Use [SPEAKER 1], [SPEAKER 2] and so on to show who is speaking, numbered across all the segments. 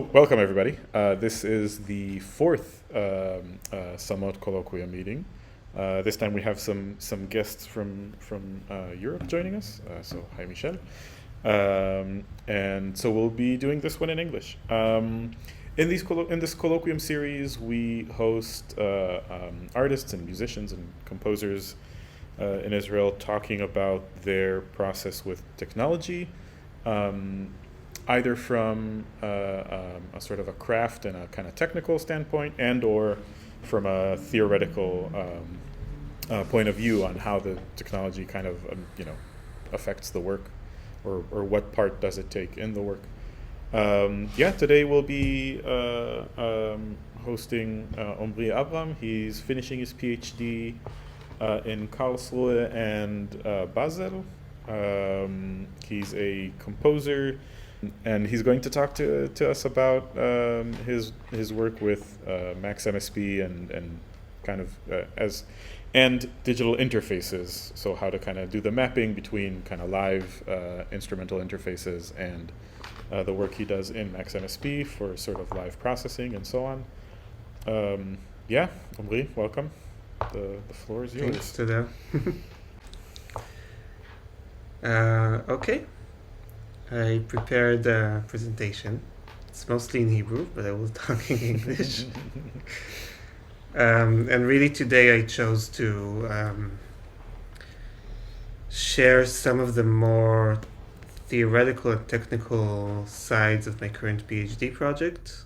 [SPEAKER 1] Welcome, everybody. This is the fourth SaMoT Colloquium meeting. This time we have some guests from Europe joining us. So hi, Michel. And so we'll be doing this one in English. In this colloquium series, we host artists and musicians and composers in Israel talking about their process with technology. Either from a sort of a craft and a kind of technical standpoint, and or from a theoretical point of view on how the technology kind of affects the work, or what part does it take in the work. Today we'll be hosting Omri Abram. He's finishing his PhD in Karlsruhe and Basel. He's a composer. And he's going to talk to us about his work with Max MSP and kind of and digital interfaces. So how to kind of do the mapping between kind of live instrumental interfaces and the work he does in Max MSP for sort of live processing and so on. Omri, welcome. The floor is yours.
[SPEAKER 2] Thanks to Okay. I prepared a presentation. It's mostly in Hebrew, but I will talk in English. And really today I chose to share some of the more theoretical and technical sides of my current PhD project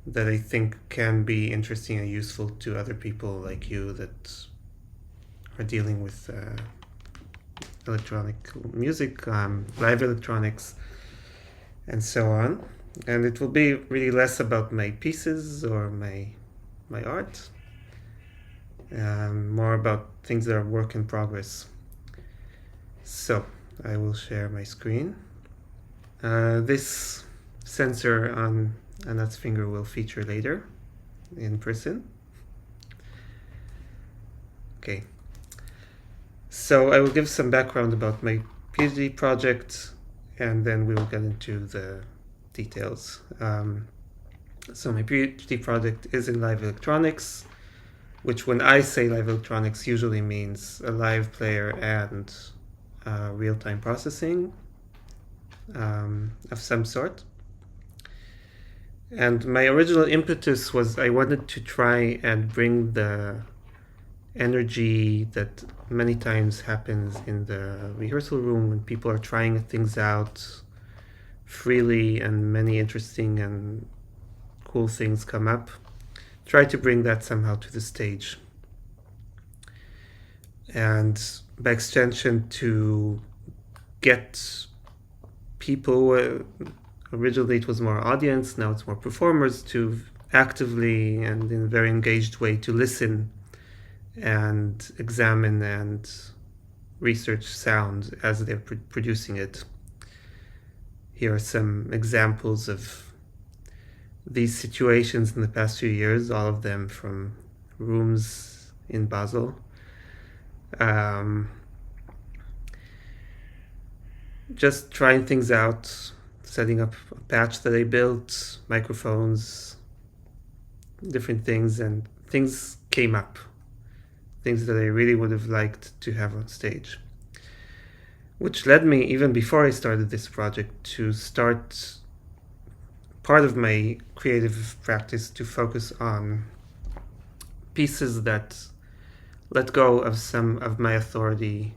[SPEAKER 2] that I think can be interesting and useful to other people like you that are dealing with electronic music, live electronics, and so on. And it will be really less about my pieces or my art, more about things that are work in progress. So I will share my screen. This sensor on Anat's finger will feature later in person. Okay. So I will give some background about my PhD project, and then we will get into the details. So my PhD project is in live electronics, which when I say live electronics usually means a live player and real-time processing of some sort. And my original impetus was I wanted to try and bring the energy that many times happens in the rehearsal room when people are trying things out freely and many interesting and cool things come up. Try to bring that somehow to the stage. And by extension, to get people, originally it was more audience, now it's more performers, to actively and in a very engaged way to listen and examine and research sound as they're producing it. Here are some examples of these situations in the past few years, all of them from rooms in Basel. Just trying things out, setting up a patch that I built, microphones, different things, and things came up. Things that I really would have liked to have on stage. Which led me, even before I started this project, to start part of my creative practice to focus on pieces that let go of some of my authority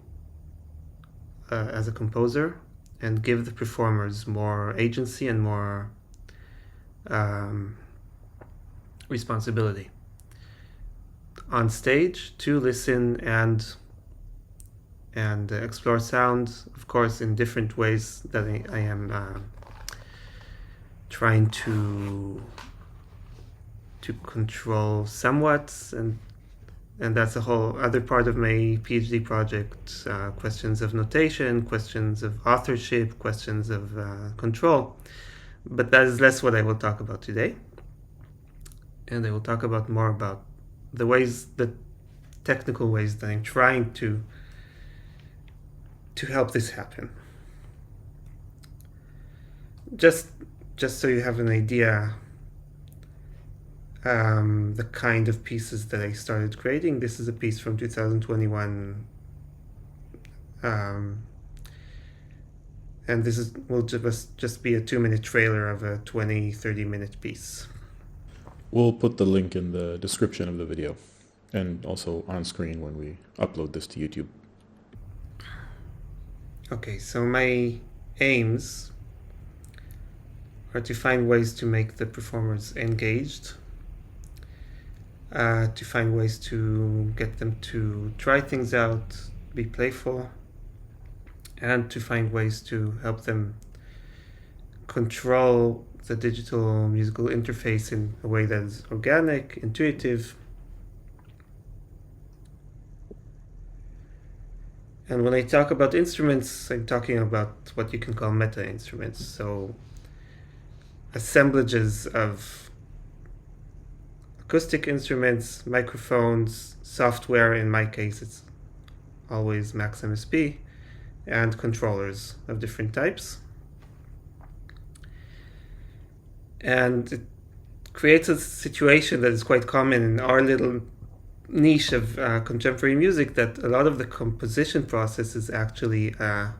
[SPEAKER 2] as a composer and give the performers more agency and more responsibility on stage to listen and explore sound, of course, in different ways that I am trying to control somewhat, and that's a whole other part of my PhD project, questions of notation, questions of authorship, questions of control. But that is less what I will talk about today. And I will talk about more about the technical ways that I'm trying to help this happen. Just just so you have an idea, the kind of pieces that I started creating. This is a piece from 2021, and this will just be a 2-minute trailer of a 20-30 minute piece.
[SPEAKER 1] We'll put the link in the description of the video and also on screen when we upload this to YouTube.
[SPEAKER 2] Okay, so my aims are to find ways to make the performers engaged, to find ways to get them to try things out, be playful, and to find ways to help them control the digital musical interface in a way that is organic, intuitive. And when I talk about instruments, I'm talking about what you can call meta instruments. So assemblages of acoustic instruments, microphones, software, in my case it's always Max MSP, and controllers of different types. And it creates a situation that is quite common in our little niche of contemporary music, that a lot of the composition process is actually a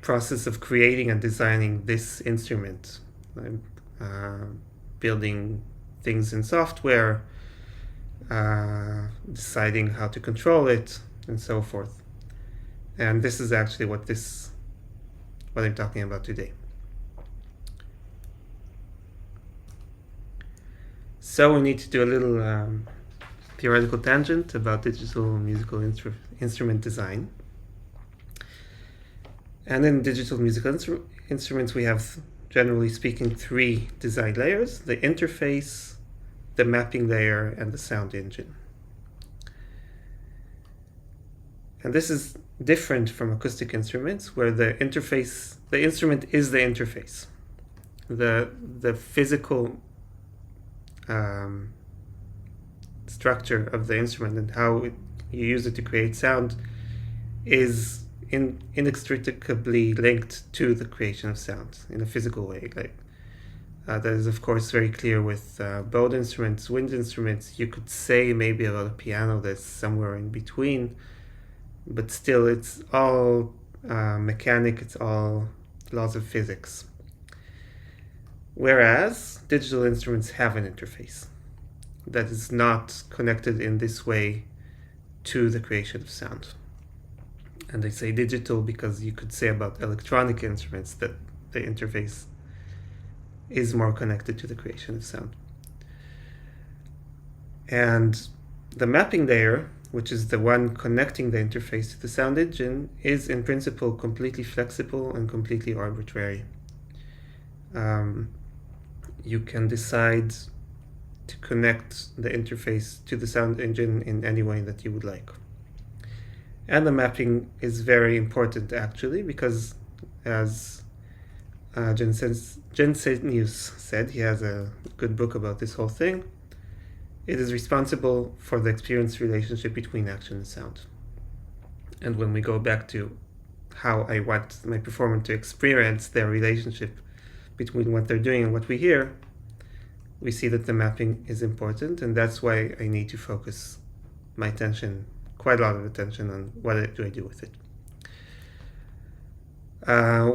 [SPEAKER 2] process of creating and designing this instrument, building things in software, deciding how to control it, and so forth. And this is actually what I'm talking about today. So we need to do a little theoretical tangent about digital musical instrument design. And in digital musical instruments, we have, generally speaking, 3 design layers: the interface, the mapping layer, and the sound engine. And this is different from acoustic instruments, where the instrument is the interface. The physical structure of the instrument and how you use it to create sound is inextricably linked to the creation of sound in a physical way. That is, of course, very clear with bowed instruments, wind instruments. You could say maybe about a piano that's somewhere in between, but still it's all mechanic, it's all laws of physics. Whereas digital instruments have an interface that is not connected in this way to the creation of sound. And I say digital because you could say about electronic instruments that the interface is more connected to the creation of sound. And the mapping layer, which is the one connecting the interface to the sound engine, is in principle completely flexible and completely arbitrary. You can decide to connect the interface to the sound engine in any way that you would like. And the mapping is very important, actually, because as Jensenius said, he has a good book about this whole thing, it is responsible for the experience relationship between action and sound. And when we go back to how I want my performer to experience their relationship between what they're doing and what we hear, we see that the mapping is important, and that's why I need to focus my attention, quite a lot of attention, on what do I do with it.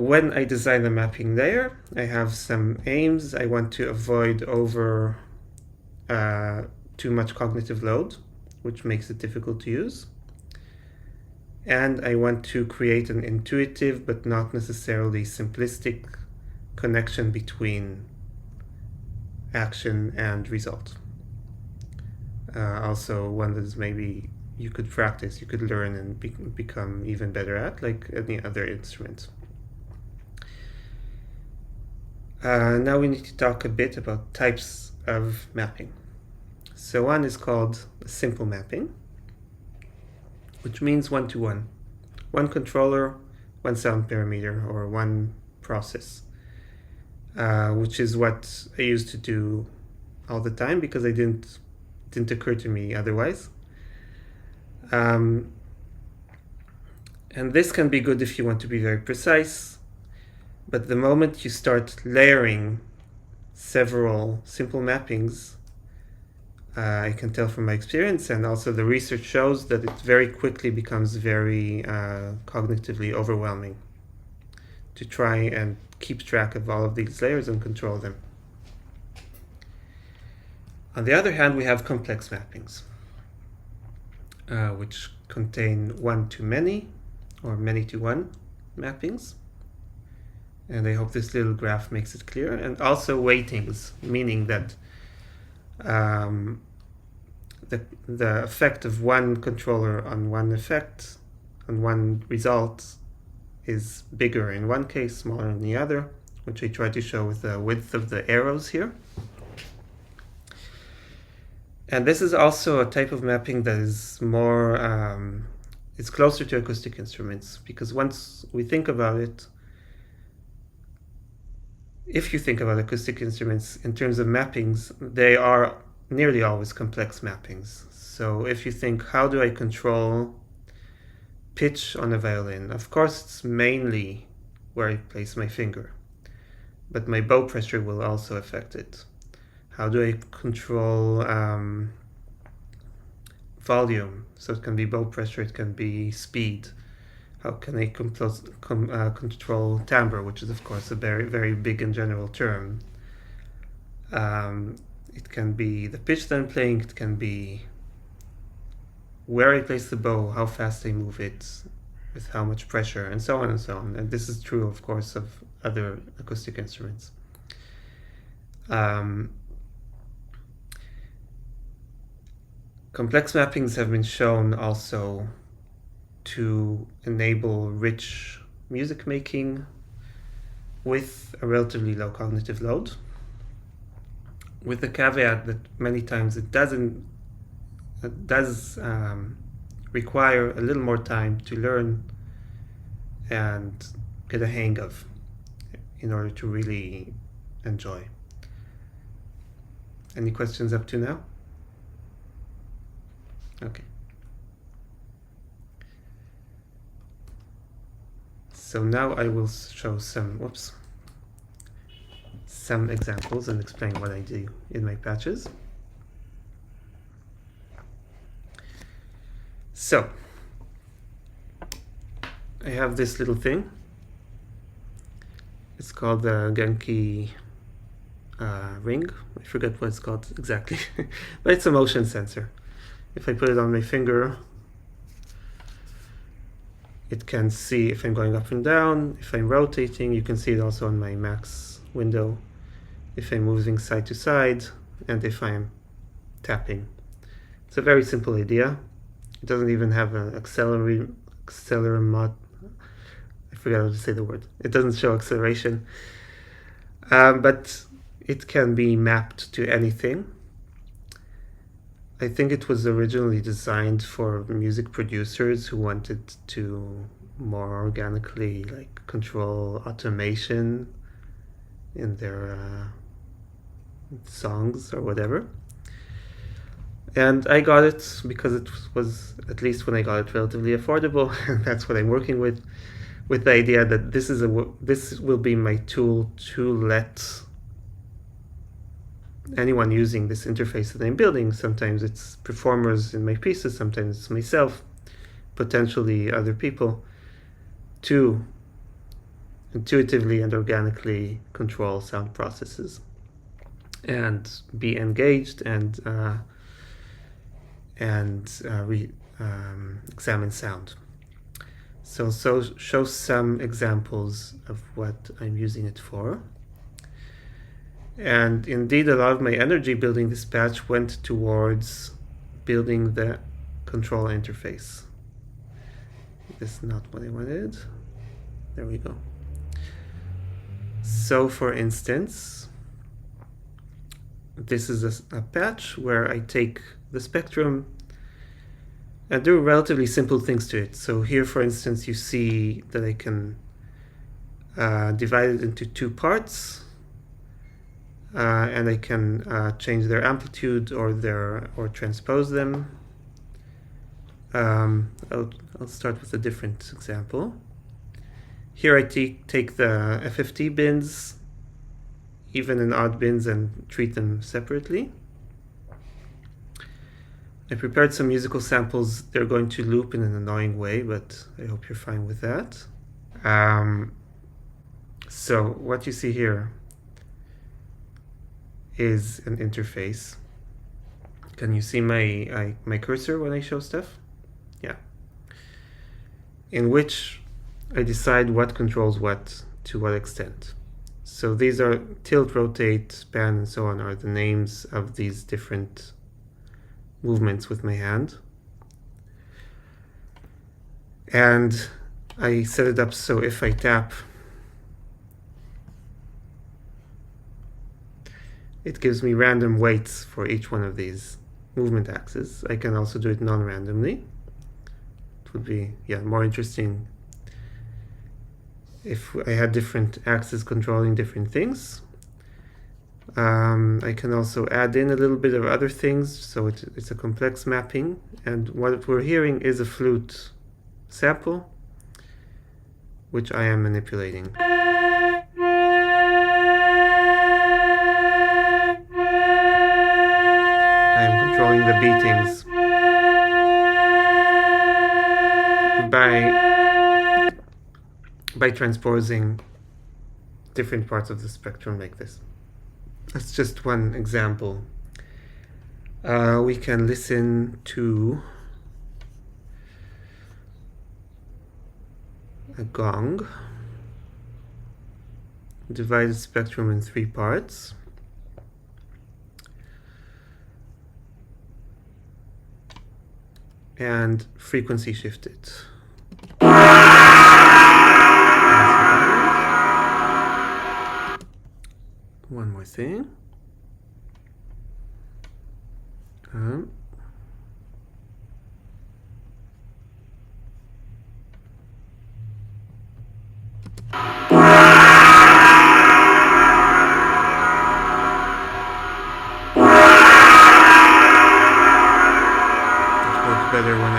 [SPEAKER 2] When I design the mapping layer, I have some aims. I want to avoid over too much cognitive load, which makes it difficult to use. And I want to create an intuitive but not necessarily simplistic connection between action and result. Also one that is maybe you could practice, you could learn and become even better at, like any other instrument. Now we need to talk a bit about types of mapping. So one is called simple mapping, which means one-to-one. One controller, one sound parameter, or one process. Which is what I used to do all the time because it didn't occur to me otherwise. And this can be good if you want to be very precise. But the moment you start layering several simple mappings, I can tell from my experience, and also the research shows that it very quickly becomes very cognitively overwhelming to try and keep track of all of these layers and control them. On the other hand, we have complex mappings, which contain one-to-many or many-to-one mappings. And I hope this little graph makes it clear. And also weightings, meaning that the effect of one controller on one effect, on one result, is bigger in one case, smaller in the other, which I try to show with the width of the arrows here. And this is also a type of mapping that is more, it's closer to acoustic instruments, because once we think about it, if you think about acoustic instruments in terms of mappings, they are nearly always complex mappings. So if you think, how do I control pitch on a violin? Of course, it's mainly where I place my finger, but my bow pressure will also affect it. How do I control volume? So it can be bow pressure, it can be speed. How can I control timbre, which is of course a very, very big and general term. It can be the pitch that I'm playing, it can be where I place the bow, how fast I move it, with how much pressure, and so on and so on. And this is true, of course, of other acoustic instruments. Complex mappings have been shown also to enable rich music making with a relatively low cognitive load, with the caveat that many times it does require a little more time to learn and get a hang of in order to really enjoy. Any questions up to now? Okay. So now I will show some examples and explain what I do in my patches. So I have this little thing. It's called the Genki ring. I forget what it's called exactly, but it's a motion sensor. If I put it on my finger, it can see if I'm going up and down, if I'm rotating. You can see it also on my Mac's window, if I'm moving side to side, and if I'm tapping. It's a very simple idea. It doesn't even have an accelerometer. I forgot how to say the word. It doesn't show acceleration, but it can be mapped to anything. I think it was originally designed for music producers who wanted to more organically control automation in their songs or whatever. And I got it because it was, at least when I got it, relatively affordable, and that's what I'm working with the idea that this will be my tool to let anyone using this interface that I'm building, sometimes it's performers in my pieces, sometimes it's myself, potentially other people, to intuitively and organically control sound processes and be engaged and examine sound. So show some examples of what I'm using it for. And indeed, a lot of my energy building this patch went towards building the control interface. This is not what I wanted. There we go. So for instance, this is a patch where I take the spectrum and do relatively simple things to it. So here, for instance, you see that I can divide it into two parts. And I can change their amplitude or transpose them. I'll start with a different example. Here I take the FFT bins, even and odd bins, and treat them separately. I prepared some musical samples. They're going to loop in an annoying way, but I hope you're fine with that. So what you see here is an interface. Can you see my cursor when I show stuff? Yeah. In which I decide what controls what to what extent. So these are tilt, rotate, span, and so on are the names of these different movements with my hand. And I set it up so if I tap, it gives me random weights for each one of these movement axes. I can also do it non-randomly. It would be more interesting if I had different axes controlling different things. I can also add in a little bit of other things, so it's a complex mapping. And what we're hearing is a flute sample, which I am manipulating. I am controlling the beatings by transposing different parts of the spectrum like this. That's just one example. We can listen to a gong, divide the spectrum in 3 parts. And frequency shift it. One more thing. Better when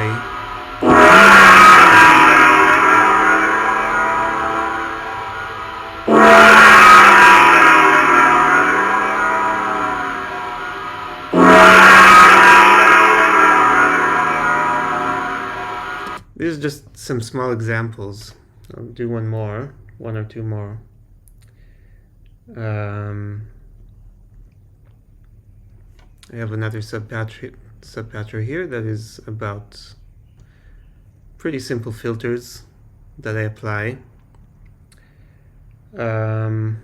[SPEAKER 2] These are just some small examples. I'll do one or two more. I have another subpatcher here that is about pretty simple filters that I apply. And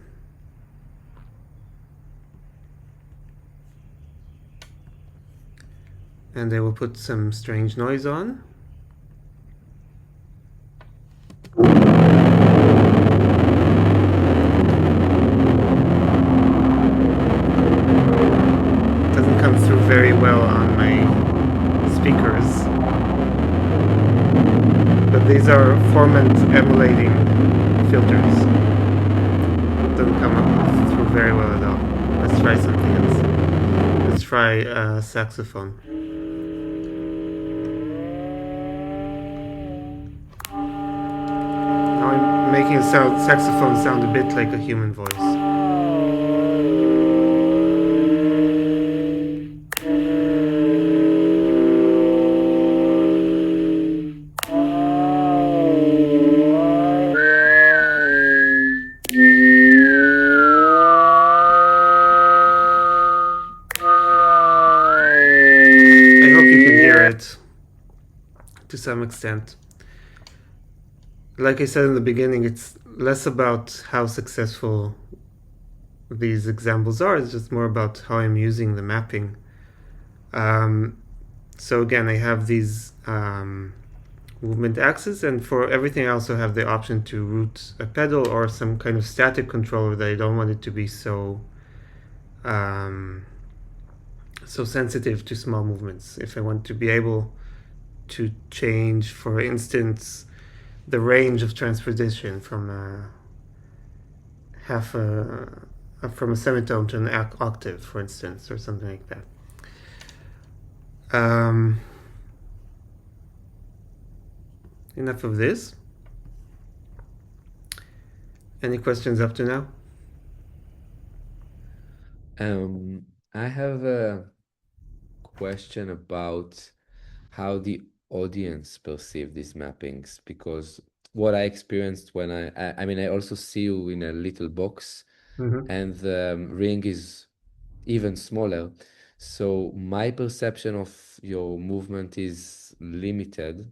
[SPEAKER 2] I will put some strange noise on. Doesn't come through very well on my speakers, but these are formant emulating filters. Doesn't come through very well at all. Let's try something else. Let's try saxophone. Now I'm making a saxophone sound a bit like a human voice. To some extent. Like I said in the beginning, it's less about how successful these examples are, it's just more about how I'm using the mapping. So again, I have these movement axes, and for everything I also have the option to route a pedal or some kind of static controller that I don't want it to be so sensitive to small movements. If I want to be able to change, for instance, the range of transposition from from a semitone to an octave, for instance, or something like that. Enough of this. Any questions up to now?
[SPEAKER 3] I have a question about how the audience perceive these mappings, because what I experienced when I mean, I also see you in a little box, and the ring is even smaller. So my perception of your movement is limited.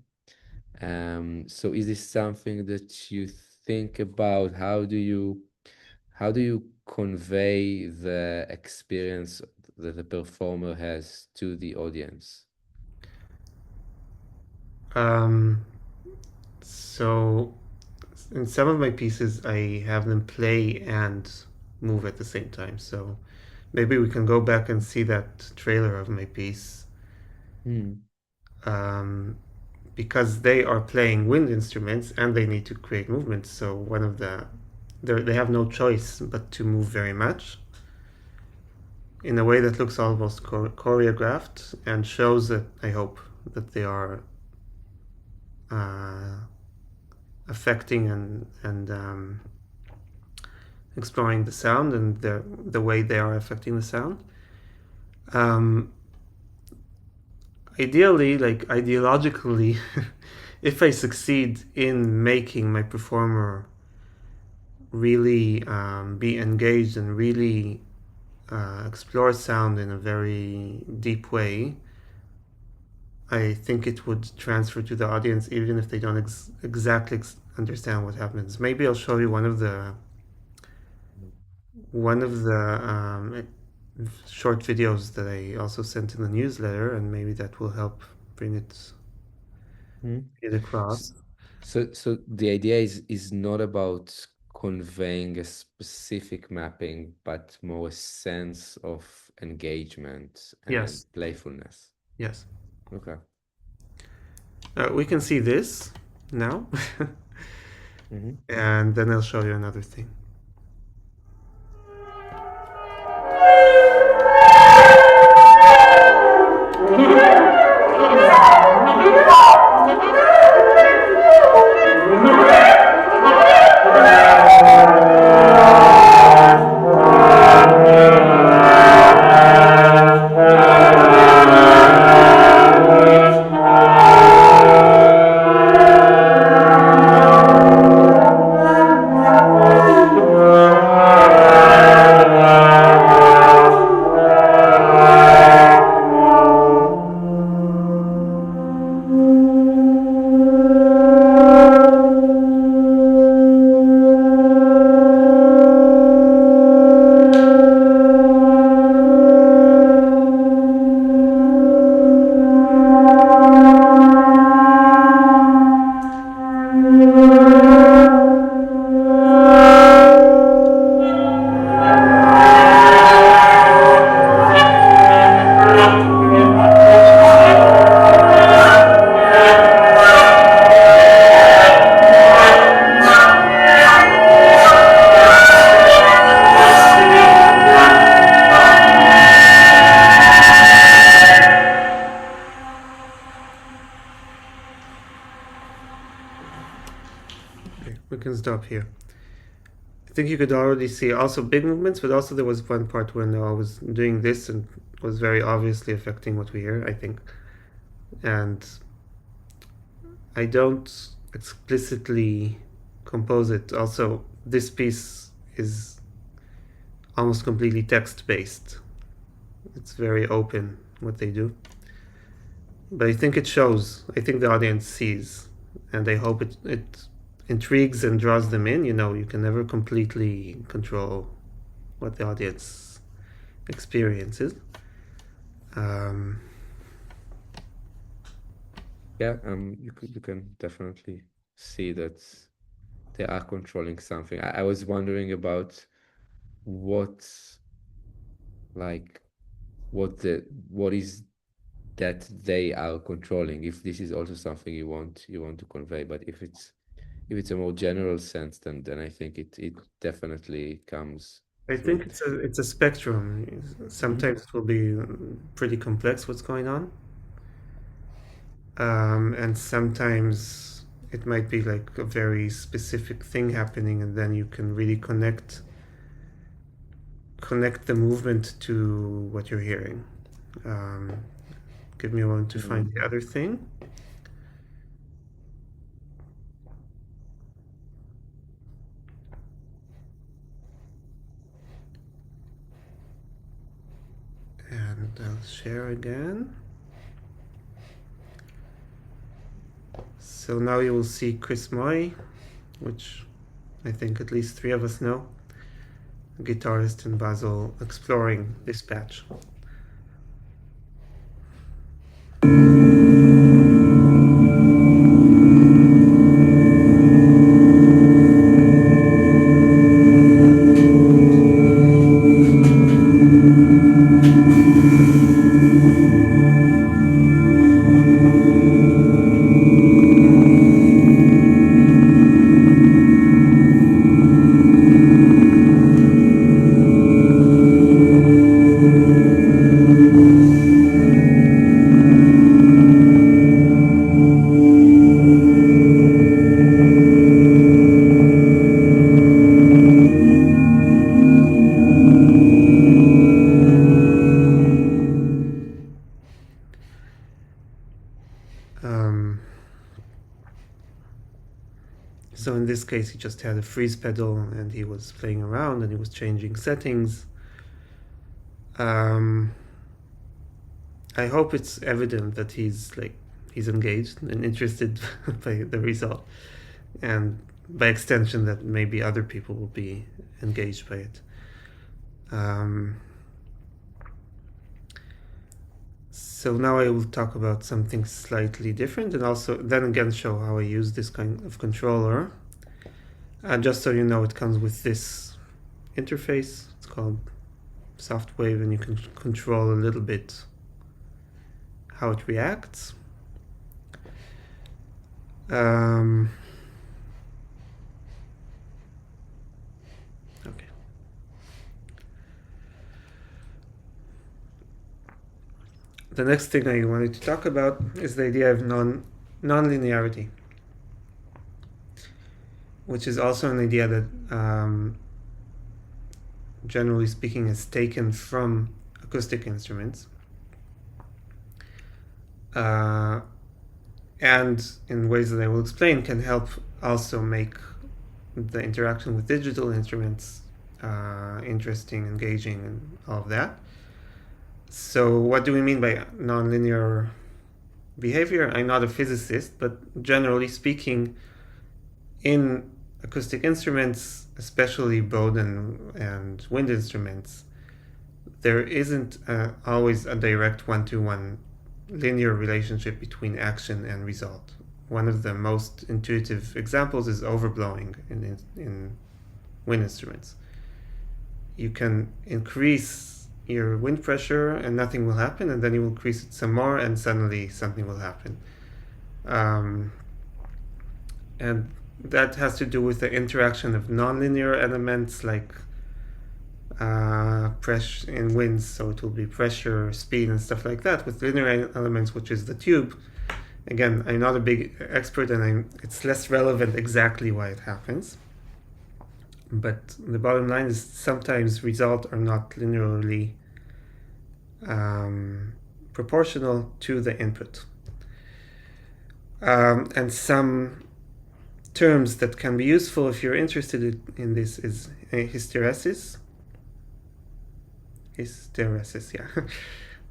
[SPEAKER 3] So is this something that you think about? How do you convey the experience that the performer has to the audience?
[SPEAKER 2] So in some of my pieces, I have them play and move at the same time. So maybe we can go back and see that trailer of my piece. Because they are playing wind instruments and they need to create movement. So one of they have no choice but to move very much in a way that looks almost choreographed and shows that I hope that they are affecting and exploring the sound and the way they are affecting the sound. Ideally, like ideologically, if I succeed in making my performer really be engaged and really explore sound in a very deep way, I think it would transfer to the audience even if they don't exactly understand what happens. Maybe I'll show you one of the short videos that I also sent in the newsletter, and maybe that will help bring it across.
[SPEAKER 3] So the idea is not about conveying a specific mapping, but more a sense of engagement and
[SPEAKER 2] Yes.
[SPEAKER 3] playfulness.
[SPEAKER 2] Yes.
[SPEAKER 3] Okay.
[SPEAKER 2] We can see this now, and then I'll show you another thing. We can stop here. I think you could already see also big movements, but also there was one part when I was doing this and was very obviously affecting what we hear, I think. And I don't explicitly compose it. Also, this piece is almost completely text-based. It's very open what they do. But I think it shows. I think the audience sees, and I hope it intrigues and draws them in. You know, you can never completely control what the audience experiences.
[SPEAKER 3] Yeah, you can definitely see that they are controlling something. I was wondering about what is that they are controlling, if this is also something you want to convey. But if it's a more general sense, then I think it definitely comes
[SPEAKER 2] I
[SPEAKER 3] through.
[SPEAKER 2] think it's a spectrum. Sometimes it will be pretty complex what's going on, and sometimes it might be like a very specific thing happening, and then you can really connect the movement to what you're hearing. Give me a moment to find the other thing. And I'll share again. So now you will see Chris Moy, which I think at least 3 of us know, a guitarist in Basel, exploring this patch. So in this case, he just had a freeze pedal and he was playing around and he was changing settings. I hope it's evident that he's engaged and interested by the result, and by extension that maybe other people will be engaged by it. So now I will talk about something slightly different, and also then again show how I use this kind of controller. Just so you know, it comes with this interface. It's called Softwave, and you can control a little bit how it reacts. Okay. The next thing I wanted to talk about is the idea of non-linearity, which is also an idea that, generally speaking, is taken from acoustic instruments, and in ways that I will explain can help also make the interaction with digital instruments interesting, engaging, and all of that. So what do we mean by nonlinear behavior? I'm not a physicist, but generally speaking, in acoustic instruments, especially bowed and wind instruments, there isn't always a direct one-to-one linear relationship between action and result. One of the most intuitive examples is overblowing in wind instruments. You can increase your wind pressure and nothing will happen, and then you will increase it some more and suddenly something will happen. And that has to do with the interaction of nonlinear elements like pressure in winds, so it will be pressure, speed, and stuff like that, with linear elements, which is the tube. Again, I'm not a big expert, and it's less relevant exactly why it happens. But the bottom line is sometimes results are not linearly proportional to the input. And some terms that can be useful if you're interested in this is hysteresis. Hysteresis, yeah.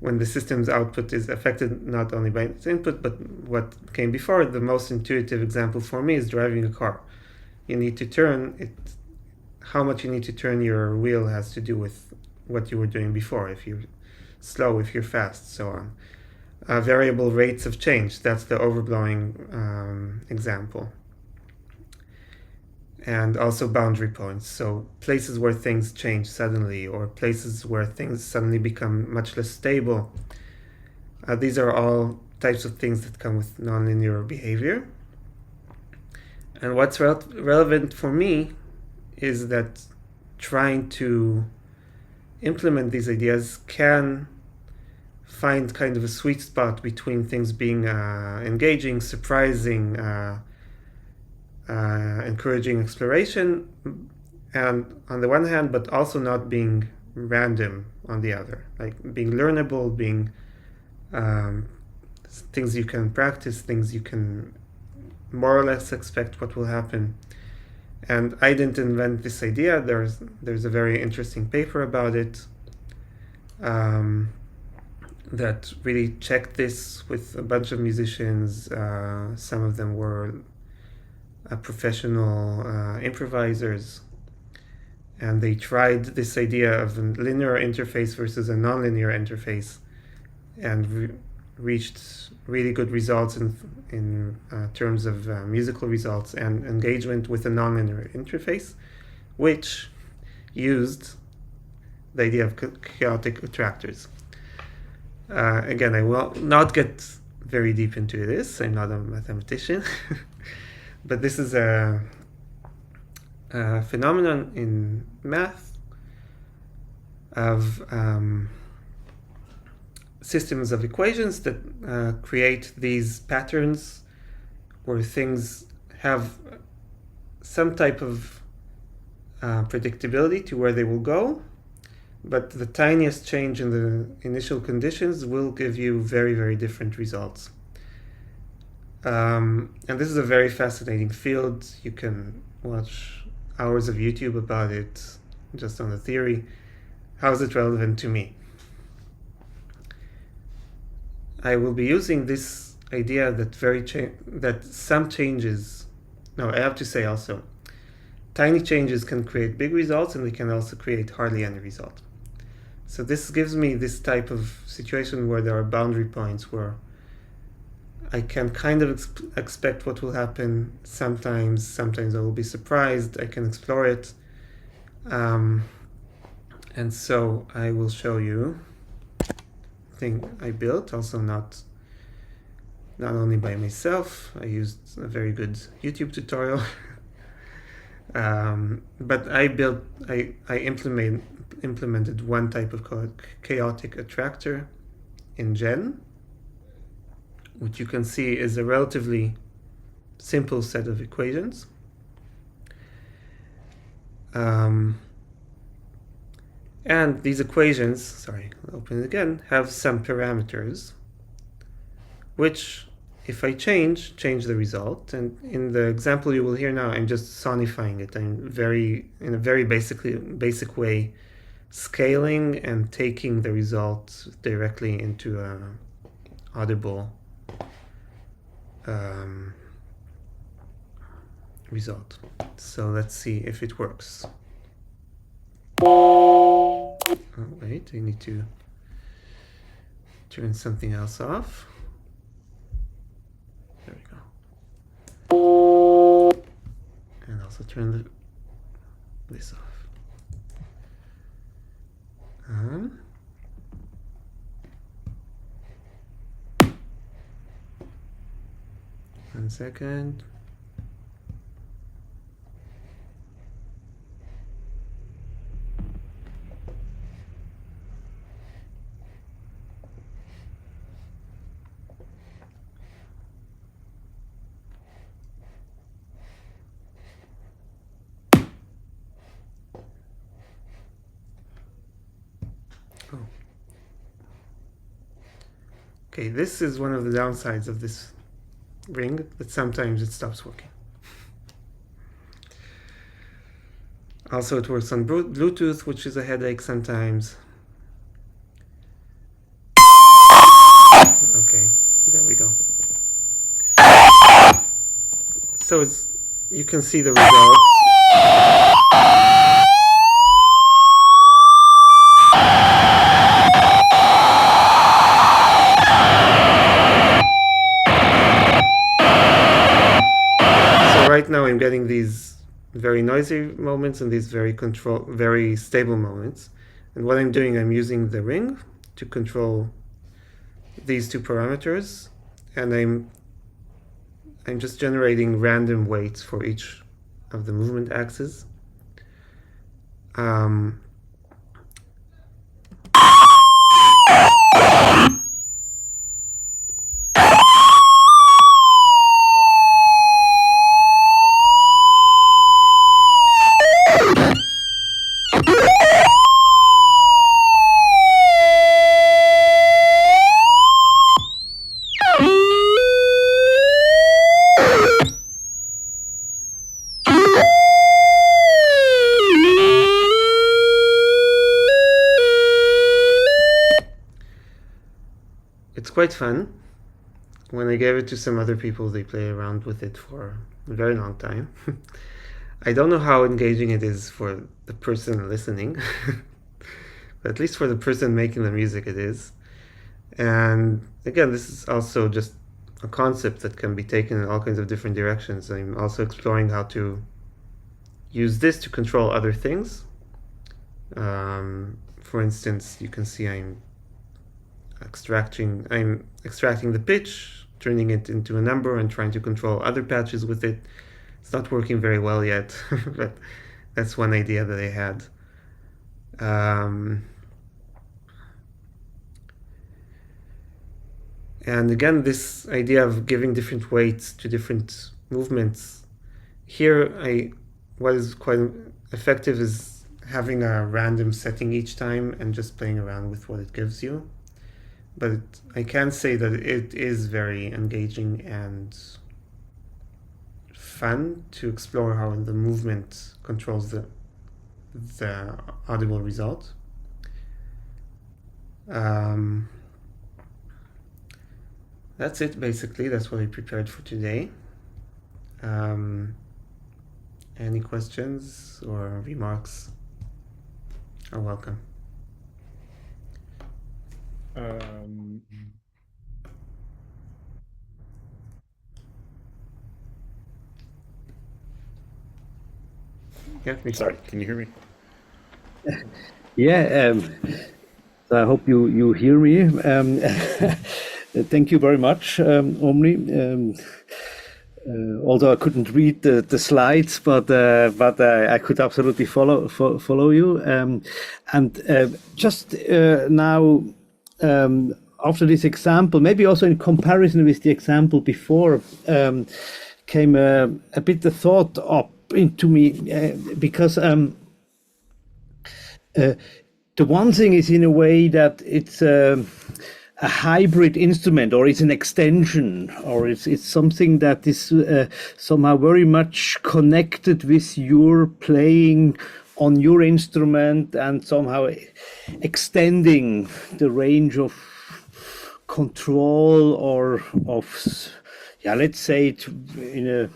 [SPEAKER 2] When the system's output is affected not only by its input, but what came before it. The most intuitive example for me is driving a car. You need to turn it. How much you need to turn your wheel has to do with what you were doing before. If you're slow, if you're fast, so on. Variable rates of change, that's the overblowing example. And also boundary points, so places where things change suddenly, or places where things suddenly become much less stable. These are all types of things that come with nonlinear behavior. And what's relevant for me is that trying to implement these ideas can find kind of a sweet spot between things being engaging, surprising, encouraging exploration, and on the one hand, but also not being random on the other, like being learnable, being things you can practice, things you can more or less expect what will happen. And I didn't invent this idea. There's a very interesting paper about it that really checked this with a bunch of musicians. Some of them were professional improvisers, and they tried this idea of a linear interface versus a nonlinear interface, and reached really good results in terms of musical results and engagement with a nonlinear interface, which used the idea of chaotic attractors. Again, I will not get very deep into this. I'm not a mathematician, but this is a phenomenon in math of systems of equations that create these patterns where things have some type of predictability to where they will go, but the tiniest change in the initial conditions will give you very, very different results. And this is a very fascinating field. You can watch hours of YouTube about it just on the theory. How is it relevant to me? I will be using this idea that that some changes, no, I have to say also, tiny changes can create big results, and they can also create hardly any result. So this gives me this type of situation where there are boundary points where I can kind of expect what will happen sometimes I will be surprised, I can explore it. And so I will show you thing I built, also not only by myself. I used a very good YouTube tutorial, but I implemented one type of chaotic attractor in Gen, which you can see is a relatively simple set of equations. And these equations, I'll open it again, have some parameters, which if I change the result. And in the example you will hear now, I'm just sonifying it. I'm in a very basic way, scaling and taking the result directly into an audible result. So let's see if it works. Oh, wait, I need to turn something else off. There we go. And also turn this off. 1 second. Okay, this is one of the downsides of this ring, that sometimes it stops working. Also, it works on Bluetooth, which is a headache sometimes. Okay, there we go. So you can see the results. Right now I'm getting these very noisy moments and these very stable moments. And what I'm doing, I'm using the ring to control these two parameters, and I'm just generating random weights for each of the movement axes. It's quite fun. When I gave it to some other people, they play around with it for a very long time. I don't know how engaging it is for the person listening, but at least for the person making the music it is. And again, this is also just a concept that can be taken in all kinds of different directions. I'm also exploring how to use this to control other things. For instance, you can see I'm extracting the pitch, turning it into a number and trying to control other patches with it. It's not working very well yet, but that's one idea that I had. And again, this idea of giving different weights to different movements. Here, what is quite effective is having a random setting each time and just playing around with what it gives you. But I can say that it is very engaging and fun to explore how the movement controls the audible result. That's it, basically. That's what I prepared for today. Any questions or remarks are welcome. Yeah,
[SPEAKER 1] Sorry, can you hear me?
[SPEAKER 4] Yeah, so I hope you hear me. Thank you very much, Omri. Although I couldn't read the slides, but I could absolutely follow you. And just now, after this example, maybe also in comparison with the example before, came a bit the thought up into me because the one thing is in a way that it's a hybrid instrument, or it's an extension, or it's something that is somehow very much connected with your playing on your instrument and somehow extending the range of control or of, yeah, let's say it in a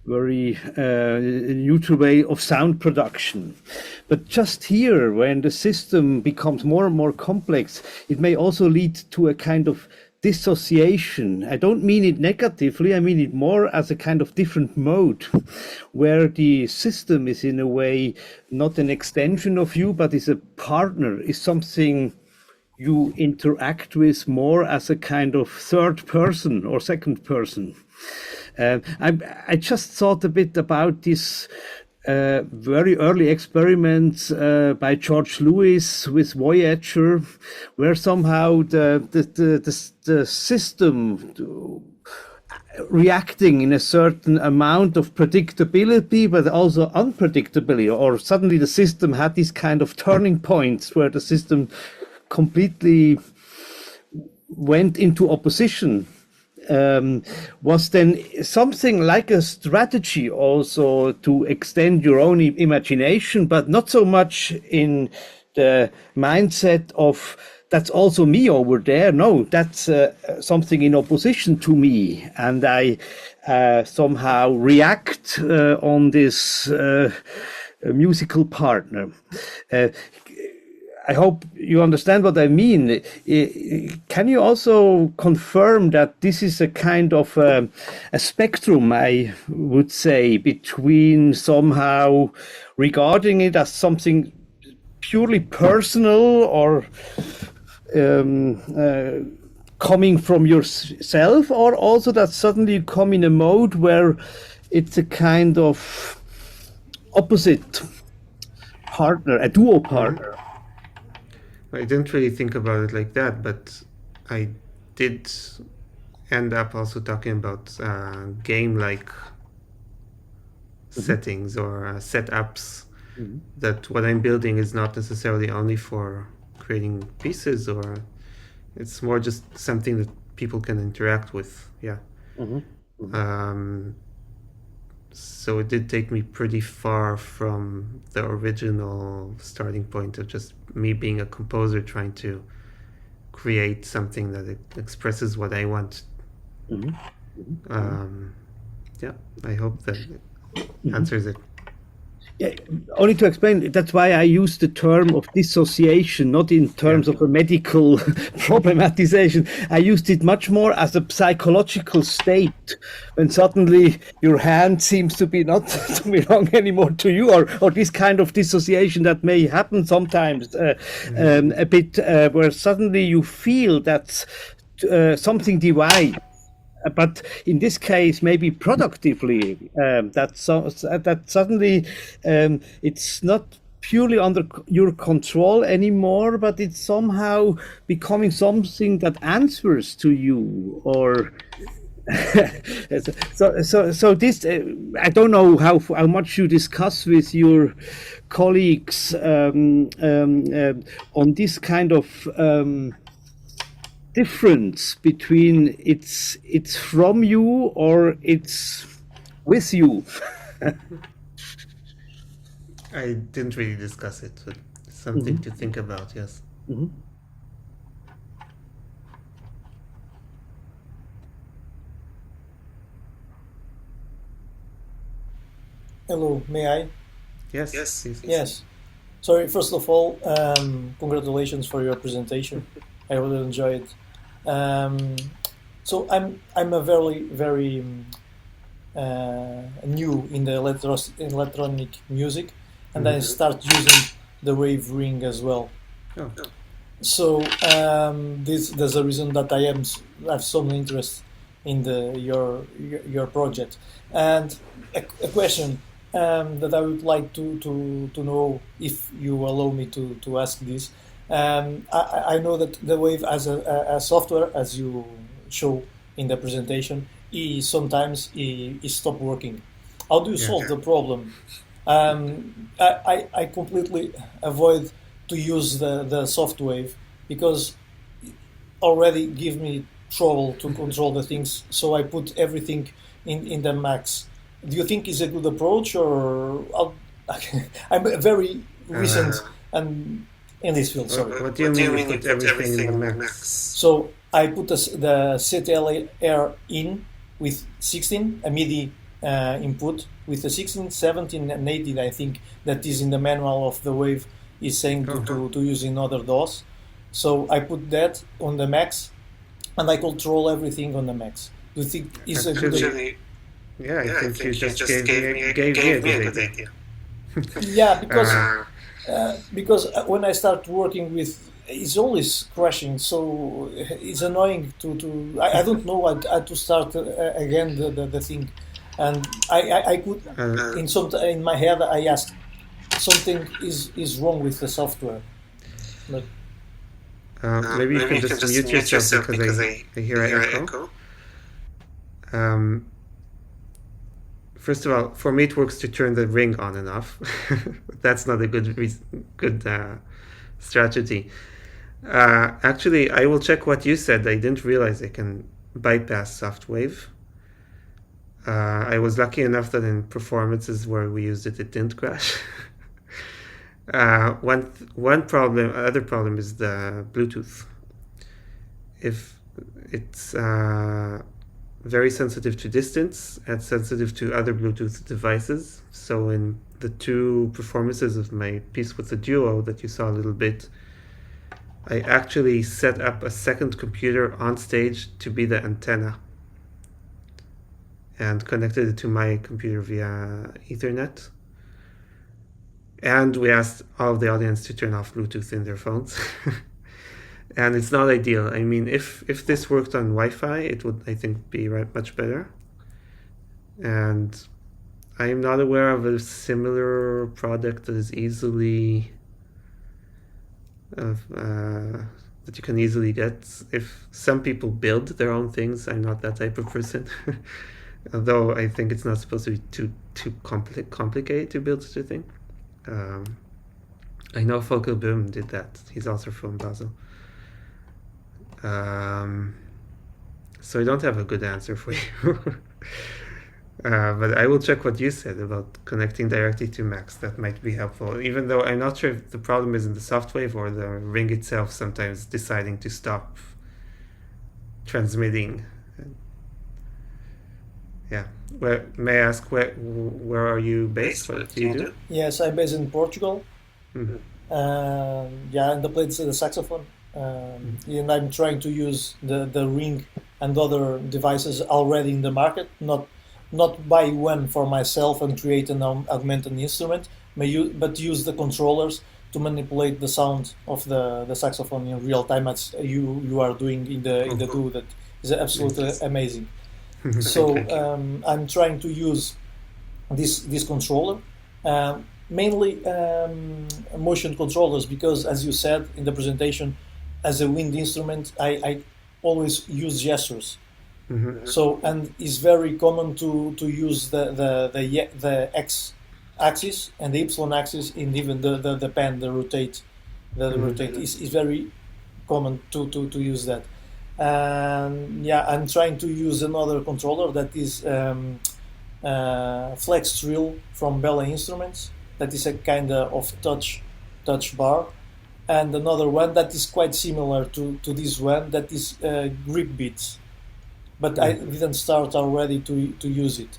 [SPEAKER 4] very neutral way of sound production. But just here, when the system becomes more and more complex, it may also lead to a kind of dissociation. I don't mean it negatively, I mean it more as a kind of different mode, where the system is in a way not an extension of you, but is a partner, is something you interact with more as a kind of third person or second person. I just thought a bit about this very early experiments by George Lewis with Voyager, where somehow the system reacting in a certain amount of predictability, but also unpredictability, or suddenly the system had these kind of turning points where the system completely went into opposition. Was then something like a strategy also to extend your own imagination, but not so much in the mindset of that's also me over there. No, that's something in opposition to me, and I somehow react on this musical partner. I hope you understand what I mean. Can you also confirm that this is a kind of a spectrum, I would say, between somehow regarding it as something purely personal or coming from yourself, or also that suddenly you come in a mode where it's a kind of opposite partner, a duo partner?
[SPEAKER 2] I didn't really think about it like that, but I did end up also talking about game-like settings or setups, that what I'm building is not necessarily only for creating pieces, or it's more just something that people can interact with. Yeah. So it did take me pretty far from the original starting point of just me being a composer trying to create something that expresses what I want. Yeah, I hope that answers it.
[SPEAKER 4] Yeah, only to explain, that's why I use the term of dissociation, not in terms of a medical problematization. I used it much more as a psychological state, when suddenly your hand seems to be not to belong anymore to you, or this kind of dissociation that may happen sometimes, a bit where suddenly you feel that something divine. But in this case, maybe productively, that suddenly it's not purely under your control anymore, but it's somehow becoming something that answers to you. Or so this I don't know how much you discuss with your colleagues on this kind of. Difference between it's from you or it's with you.
[SPEAKER 2] I didn't really discuss it, but something to think about. Yes.
[SPEAKER 5] Hello, may I?
[SPEAKER 2] Yes. Yes.
[SPEAKER 5] Yes. Sorry. First of all, congratulations for your presentation. I really enjoyed it. So I'm a very new in the electronic music, and I start using the wave ring as well.
[SPEAKER 2] Oh.
[SPEAKER 5] So there's a reason that I have some interest in your project, and a question that I would like to know, if you allow me to ask this. I know that the Wave as a software, as you show in the presentation, sometimes stop working. How do you solve the problem? I completely avoid to use the soft Wave because it already give me trouble to control the things. So I put everything in the max. Do you think is a good approach, or I'm very recent and in this field? Sorry.
[SPEAKER 2] What do you mean you put everything in the max?
[SPEAKER 5] So I put the CTLR in with 16, a MIDI input with the 16, 17, and 18. I think that is in the manual of the Wave is saying to use in other DAWs. So I put that on the max, and I control everything on the max. Do you think is a good idea?
[SPEAKER 2] Yeah, I think you just gave me a good idea.
[SPEAKER 5] Yeah, because when I start working with, it's always crashing, so it's annoying to I don't know how to start again the thing, and I could in my head I asked something is wrong with the software. But
[SPEAKER 2] maybe you can just mute yourself because I hear an echo. First of all, for me it works to turn the ring on and off. That's not a good strategy. Actually, I will check what you said. I didn't realize I can bypass soft wave. I was lucky enough that in performances where we used it, it didn't crash. Other problem is the Bluetooth. If it's very sensitive to distance and sensitive to other Bluetooth devices. So in the two performances of my piece with the duo that you saw a little bit, I actually set up a second computer on stage to be the antenna and connected it to my computer via Ethernet. And we asked all of the audience to turn off Bluetooth in their phones. And it's not ideal. I mean, if this worked on Wi-Fi, it would, I think, be much better. And I am not aware of a similar product that is easily that you can easily get. If some people build their own things, I'm not that type of person. Although I think it's not supposed to be too complicated to build such a thing. I know Volker Böhm did that. He's also from Basel. So I don't have a good answer for you. But I will check what you said about connecting directly to Macs. That might be helpful, even though I'm not sure if the problem is in the softwave or the ring itself sometimes deciding to stop transmitting. Yeah. May I ask where are you based? What do you do?
[SPEAKER 5] Yes, I'm based in Portugal.
[SPEAKER 2] Mm-hmm.
[SPEAKER 5] And I play the saxophone. And I'm trying to use the ring and other devices already in the market, not buy one for myself and create an augmented instrument, but use the controllers to manipulate the sound of the saxophone in real time, as you are doing in the Duo. That is absolutely amazing. So I'm trying to use this controller, mainly motion controllers, because as you said in the presentation, as a wind instrument, I always use gestures.
[SPEAKER 2] Mm-hmm.
[SPEAKER 5] So, and it's very common to use the X axis and the Y axis in even the pen, the rotate is very common to use that. And yeah, I'm trying to use another controller that is Flex Drill from Bella Instruments. That is a kind of touch bar, and another one that is quite similar to this one, that is Grip Beats. But I didn't start already to use it.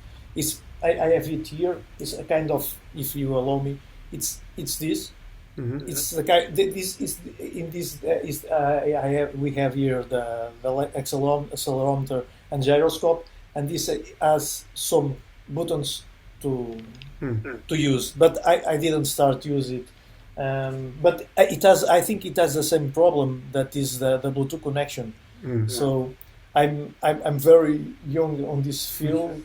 [SPEAKER 5] I have it here. It's a kind of, if you allow me, it's this.
[SPEAKER 2] Mm-hmm.
[SPEAKER 5] It's the kind. This is in this is we have here the accelerometer and gyroscope, and this has some buttons to use. But I didn't start use it. But it has. I think it has the same problem, that is the Bluetooth connection.
[SPEAKER 2] Mm-hmm.
[SPEAKER 5] So I'm very young on this field,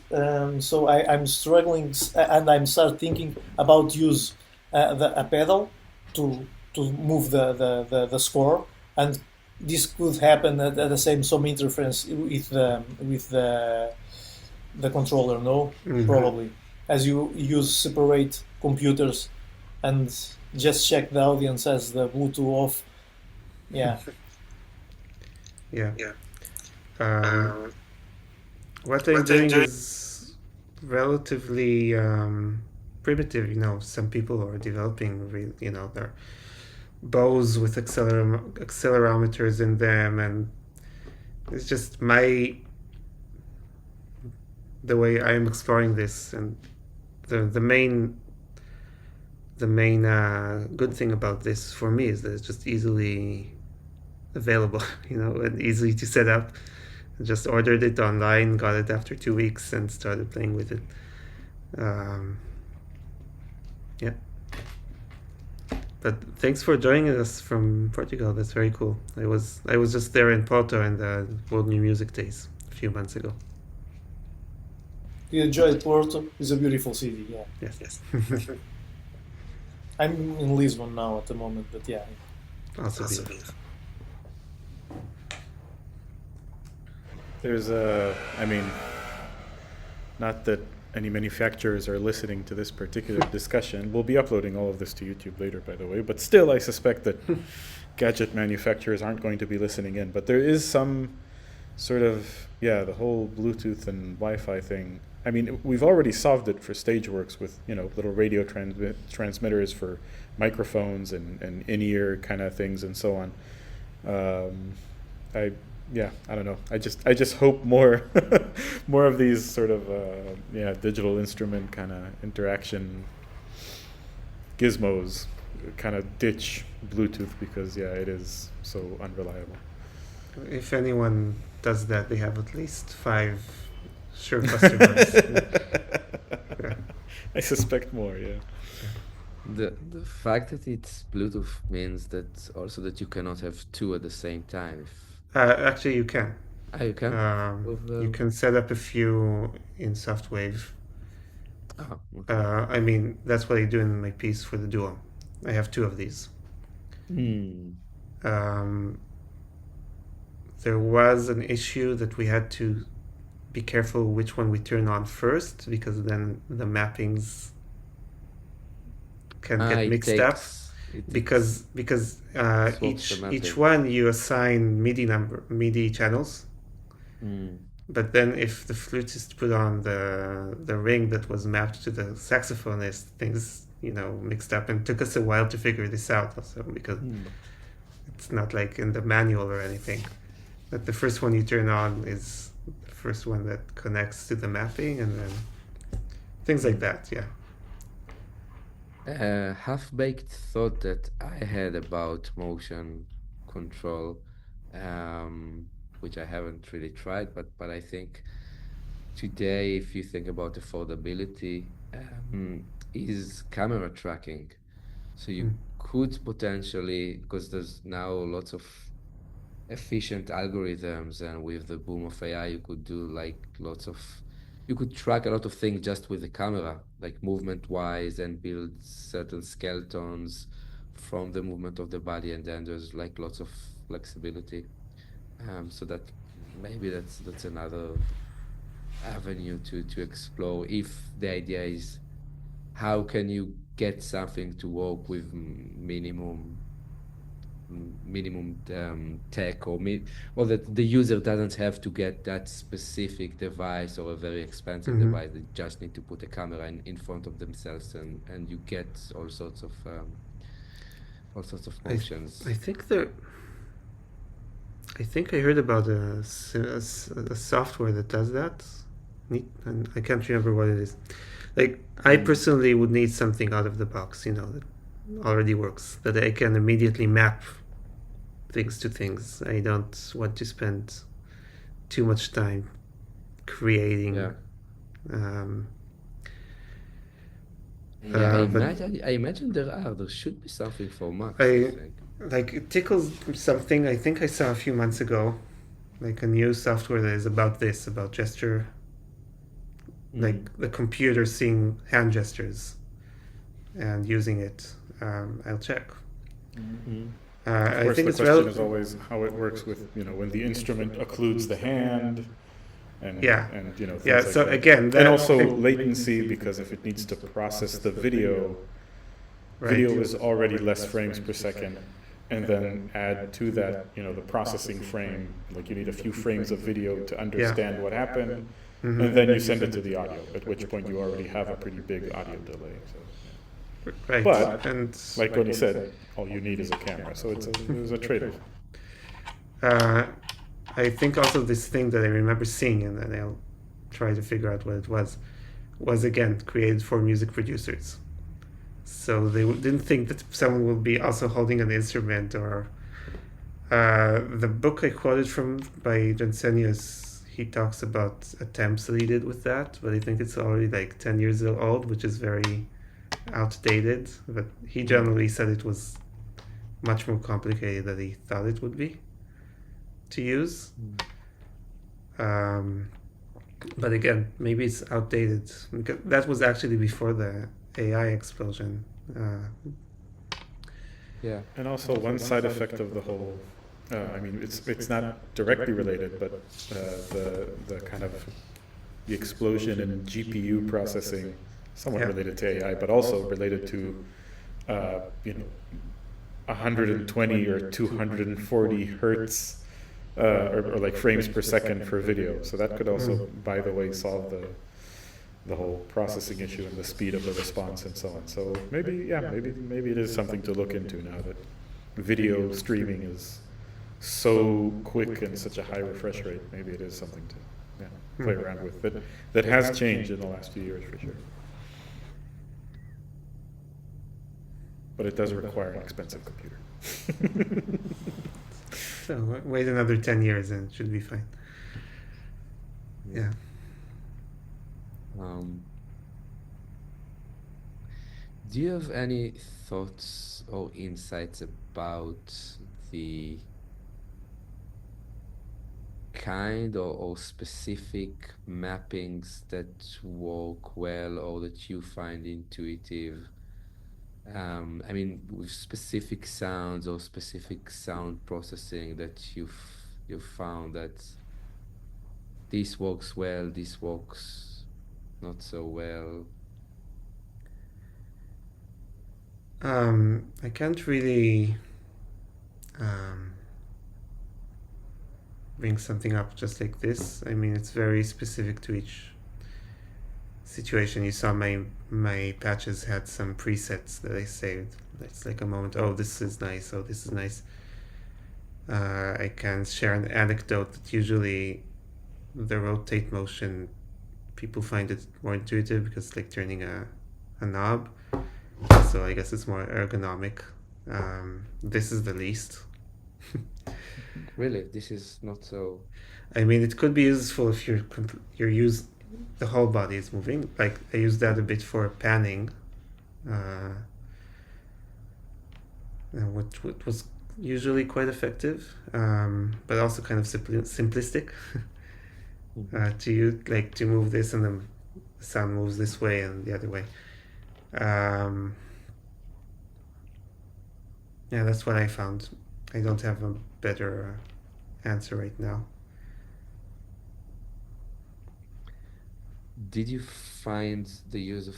[SPEAKER 5] so I'm struggling, and I'm start thinking about use a pedal to move the score, and this could happen at the same some interference with the controller. No, probably, as you use separate computers and just check the audience as the Bluetooth off. Yeah.
[SPEAKER 2] Yeah. What I'm doing is relatively primitive. Some people are developing, their bows with accelerometers in them, and it's just the way I'm exploring this. And the main good thing about this for me is that it's just easily available, and easy to set up. I just ordered it online, got it after 2 weeks, and started playing with it. Yeah. But thanks for joining us from Portugal. That's very cool. I was just there in Porto in the World New Music Days a few months ago.
[SPEAKER 5] You enjoyed Porto? It's a beautiful city. Yeah.
[SPEAKER 2] Yes.
[SPEAKER 5] I'm in Lisbon now at the moment, but yeah.
[SPEAKER 2] Also beautiful.
[SPEAKER 1] There's not that any manufacturers are listening to this particular discussion. We'll be uploading all of this to YouTube later, by the way, but still I suspect that gadget manufacturers aren't going to be listening in. But there is some sort of, the whole Bluetooth and Wi-Fi thing. I mean, we've already solved it for Stageworks with, little radio transmitters for microphones and in-ear kind of things and so on. I don't know. I just hope more of these sort of digital instrument kind of interaction gizmos kind of ditch Bluetooth, because it is so unreliable.
[SPEAKER 2] If anyone does that, they have at least 5 sure customers. Yeah.
[SPEAKER 1] I suspect more. Yeah.
[SPEAKER 3] The fact that it's Bluetooth means that also that you cannot have 2 at the same time.
[SPEAKER 2] Actually, you can.
[SPEAKER 3] You can?
[SPEAKER 2] You can set up a few in Softwave.
[SPEAKER 3] Oh, okay.
[SPEAKER 2] I mean, that's what I do in my piece for the Duo. I have 2 of these. There was an issue that we had to be careful which one we turn on first, because then the mappings can get mixed up. Because each one you assign MIDI channels, But then if the flutist put on the ring that was mapped to the saxophonist, things, mixed up, and took us a while to figure this out also, because it's not like in the manual or anything. But the first one you turn on is the first one that connects to the mapping, and then things like that, yeah.
[SPEAKER 3] A half-baked thought that I had about motion control, which I haven't really tried, but I think today, if you think about affordability, is camera tracking. So you could potentially, because there's now lots of efficient algorithms, and with the boom of AI, you could do you could track a lot of things just with the camera, like movement-wise, and build certain skeletons from the movement of the body, and then there's like lots of flexibility. So that maybe that's another avenue to explore, if the idea is how can you get something to work with minimum tech, or that the user doesn't have to get that specific device or a very expensive device. They just need to put a camera in front of themselves, and you get all sorts of motions.
[SPEAKER 2] I think I heard about a software that does that, and I can't remember what it is. Like, I personally would need something out of the box, that already works, that I can immediately map things to things. I don't want to spend too much time creating.
[SPEAKER 3] I imagine there should be something for Mac. I think.
[SPEAKER 2] Like, it tickles something I think I saw a few months ago, like a new software that is about gesture, like the computer seeing hand gestures and using it. I'll check. I think
[SPEAKER 1] the
[SPEAKER 2] it's
[SPEAKER 1] question is always how it works with, when the instrument occludes the hand, and things like
[SPEAKER 2] so
[SPEAKER 1] that.
[SPEAKER 2] Again,
[SPEAKER 1] and also latency, because if it needs to process the video is already less frames per second, and then add to that, the processing frame, like you need a few frames of video to understand what happened, and then you send it to the audio, at which point you already have a pretty big audio delay. So.
[SPEAKER 2] Right.
[SPEAKER 1] But, like Goni said, all you need is a camera, so there's a trade-off.
[SPEAKER 2] I think also this thing that I remember seeing, and then I'll try to figure out what it was again created for music producers. So they didn't think that someone would be also holding an instrument, or the book I quoted from by Jensenius, he talks about attempts that he did with that, but I think it's already like 10 years old, which is very outdated. But he generally said it was much more complicated than he thought it would be to use. But again, maybe it's outdated, because that was actually before the AI explosion.
[SPEAKER 1] And also one side effect of the whole, it's not directly related, but the kind of the explosion in GPU processing, somewhat related to AI, but also related to 120 or 240 hertz or like frames per second for video. So that could also, by the way, solve the whole processing issue and the speed of the response and so on. So maybe it is something to look into now that video streaming is so quick and such a high refresh rate. Maybe it is something to play around with. That has changed in the last few years for sure. But it does require an expensive computer.
[SPEAKER 2] So wait another 10 years and it should be fine. Yeah.
[SPEAKER 3] Do you have any thoughts or insights about the kind or specific mappings that work well or that you find intuitive? With specific sounds or specific sound processing that you've found that this works well, this works not so well.
[SPEAKER 2] I can't really bring something up just like this. I mean, it's very specific to each situation. You saw my patches had some presets that I saved. It's like a moment, oh, this is nice, oh, this is nice. I can share an anecdote that usually the rotate motion, people find it more intuitive because it's like turning a knob. So I guess it's more ergonomic. This is the least.
[SPEAKER 3] Really, this is not so.
[SPEAKER 2] I mean, it could be useful if the whole body is moving. Like I use that a bit for panning, what was usually quite effective, but also kind of simplistic. To move this and then the sound moves this way and the other way. Yeah, that's what I found. I don't have a better answer right now.
[SPEAKER 3] Did you find the use of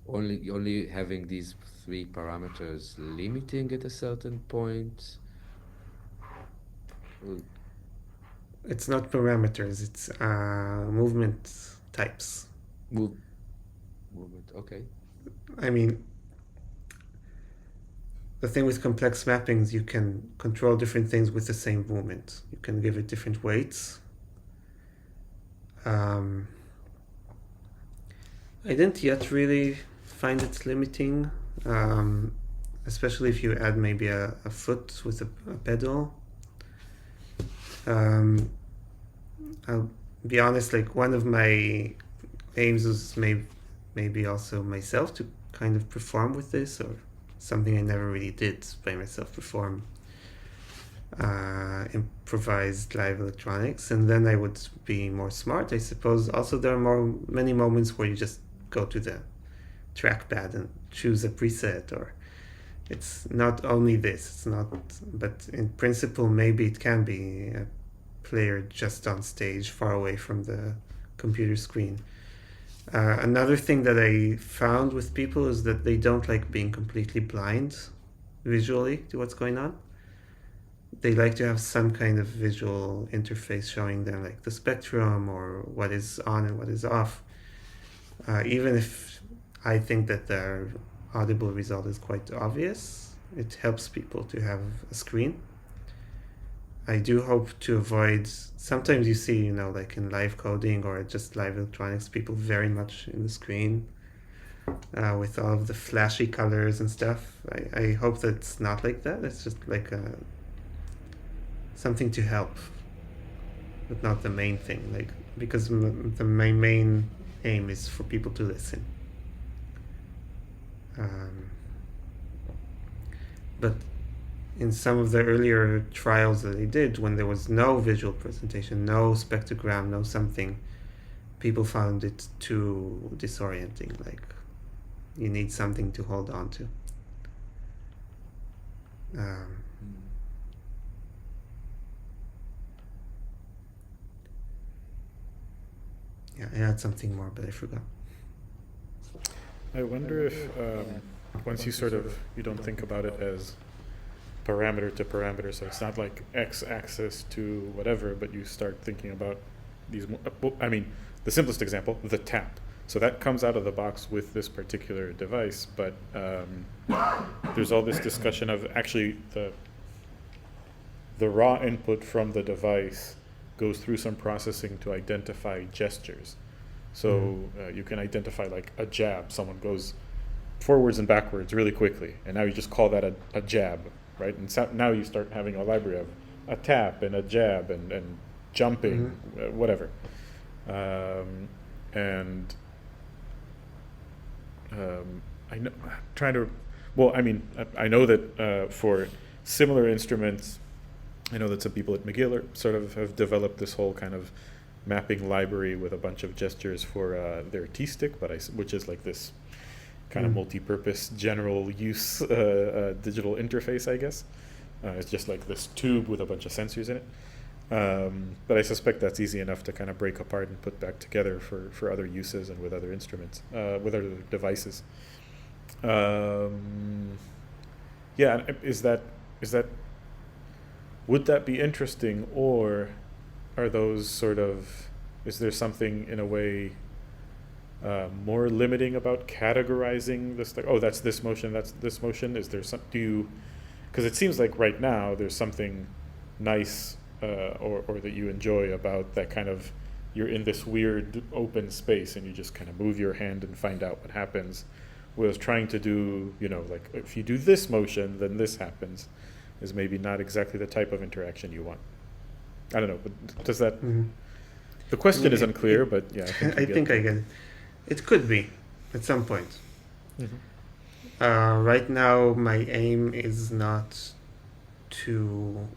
[SPEAKER 3] only having these 3 parameters limiting at a certain point?
[SPEAKER 2] It's not parameters, it's movement types.
[SPEAKER 3] Movement, okay.
[SPEAKER 2] I mean, the thing with complex mappings, you can control different things with the same movement. You can give it different weights. I didn't yet really find it limiting, especially if you add maybe a foot with a pedal. I'll be honest, like one of my aims was maybe also myself to kind of perform with this, or something I never really did by myself, perform improvised live electronics, and then I would be more smart, I suppose. Also, there are many moments where you just go to the trackpad and choose a preset, or it's not only this, it's not, but in principle maybe it can be a player just on stage far away from the computer screen. Another thing that I found with people is that they don't like being completely blind visually to what's going on. They like to have some kind of visual interface showing them like the spectrum or what is on and what is off. Even if I think that the audible result is quite obvious, it helps people to have a screen. I do hope to avoid, sometimes you see, like in live coding or just live electronics, people very much in the screen with all of the flashy colors and stuff. I hope that it's not like that. It's just like something to help, but not the main thing. Because my main aim is for people to listen. But in some of the earlier trials that I did, when there was no visual presentation, no spectrogram, no something, people found it too disorienting. Like you need something to hold on to. Yeah, I had something more, but I forgot.
[SPEAKER 1] I wonder if once you don't think about it as parameter to parameter, so it's not like x-axis to whatever, but you start thinking about these. The simplest example, the tap. So that comes out of the box with this particular device, but there's all this discussion of actually the raw input from the device goes through some processing to identify gestures. So you can identify like a jab. Someone goes forwards and backwards really quickly, and now you just call that a jab, right? And so now you start having a library of a tap and a jab and jumping, whatever. I know that for similar instruments, I know that some people at McGill have developed this whole kind of mapping library with a bunch of gestures for their T-stick, which is like this kind of multi-purpose general use digital interface, I guess. It's just like this tube with a bunch of sensors in it. But I suspect that's easy enough to kind of break apart and put back together for other uses and with other instruments, with other devices. Is that would that be interesting, or are those sort of, is there something in a way more limiting about categorizing this, like, oh, that's this motion, is there some, because it seems like right now there's something nice or that you enjoy about that kind of, you're in this weird open space and you just kind of move your hand and find out what happens, whereas trying to do, like if you do this motion then this happens, is maybe not exactly the type of interaction you want. I don't know, but does that, the question is unclear, but yeah, I think
[SPEAKER 2] I get it. It could be at some point.
[SPEAKER 1] Mm-hmm.
[SPEAKER 2] Right now, my aim is not to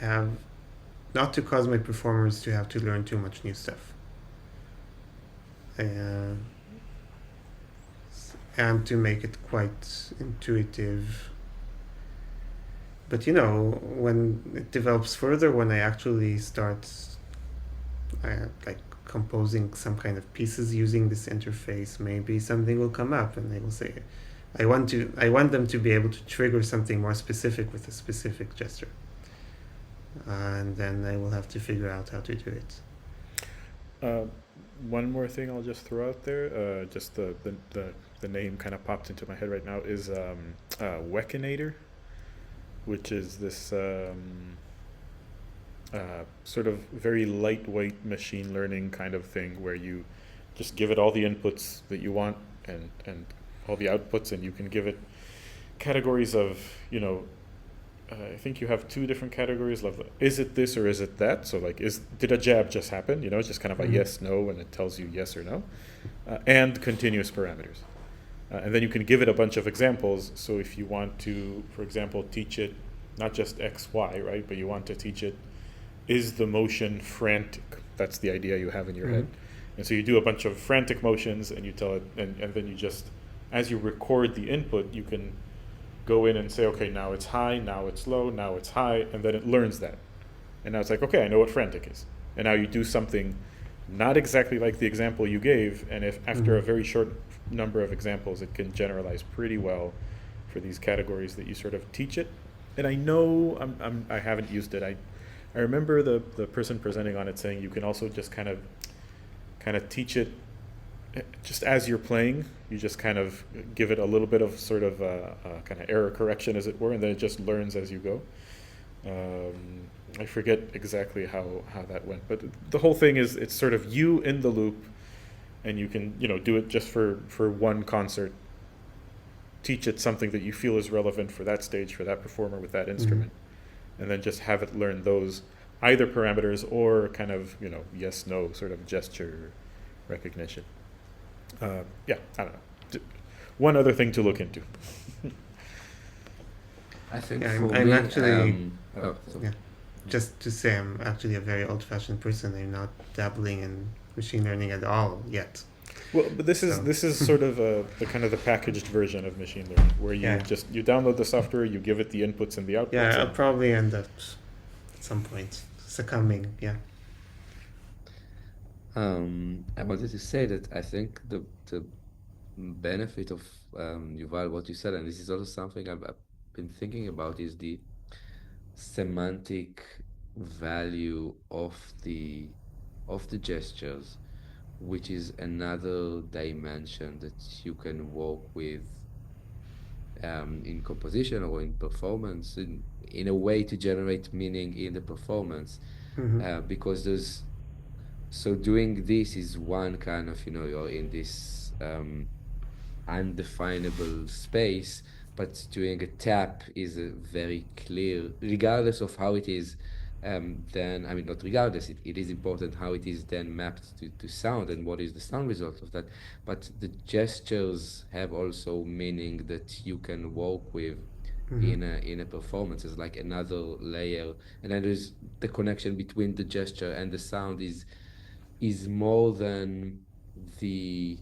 [SPEAKER 2] cause my performers to have to learn too much new stuff. And to make it quite intuitive. But when it develops further, when I actually start like composing some kind of pieces using this interface, maybe something will come up and they will say, I want them to be able to trigger something more specific with a specific gesture. And then I will have to figure out how to do it.
[SPEAKER 1] One more thing I'll just throw out there, just the name kind of popped into my head right now, is Wekinator, which is this sort of very lightweight machine learning kind of thing where you just give it all the inputs that you want and all the outputs, and you can give it categories of, I think you have two different categories of, is it this or is it that? So like, did a jab just happen? It's just kind of a yes, no, and it tells you yes or no, and continuous parameters. And then you can give it a bunch of examples. So if you want to, for example, teach it not just X, Y, right? But you want to teach it, is the motion frantic? That's the idea you have in your head. And so you do a bunch of frantic motions and you tell it, and then you just, as you record the input, you can go in and say, okay, now it's high, now it's low, now it's high, and then it learns that. And now it's like, okay, I know what frantic is. And now you do something not exactly like the example you gave, and if after a very short number of examples, it can generalize pretty well for these categories that you sort of teach it. And I know I haven't used it. I remember the person presenting on it saying you can also just kind of teach it just as you're playing. You just kind of give it a little bit of sort of kind of error correction, as it were, and then it just learns as you go. I forget exactly how that went, but the whole thing is it's sort of you in the loop, and you can do it just for one concert. Teach it something that you feel is relevant for that stage, for that performer with that instrument, and then just have it learn those either parameters or kind of yes no sort of gesture recognition. Yeah, I don't know. One other thing to look into.
[SPEAKER 3] I think
[SPEAKER 2] I'm
[SPEAKER 3] me,
[SPEAKER 2] actually
[SPEAKER 3] sorry.
[SPEAKER 2] just to say, I'm actually a very old-fashioned person. I'm not dabbling in machine learning at all yet.
[SPEAKER 1] Well, but this is sort of the kind of the packaged version of machine learning, where you you download the software, you give it the inputs and the outputs.
[SPEAKER 2] Yeah, I'll probably end up at some point succumbing. Yeah.
[SPEAKER 3] I wanted to say that I think the benefit of Yuval, what you said, and this is also something I've been thinking about, is the semantic value of the gestures, which is another dimension that you can work with in composition or in performance, in a way to generate meaning in the performance, because so doing this is one kind of, you're in this undefinable space, but doing a tap is a very clear, regardless of how it is, then, I mean, not regardless, it is important how it is then mapped to sound and what is the sound result of that. But the gestures have also meaning that you can work with in a performance. It's like another layer. And then there's the connection between the gesture and the sound is more than the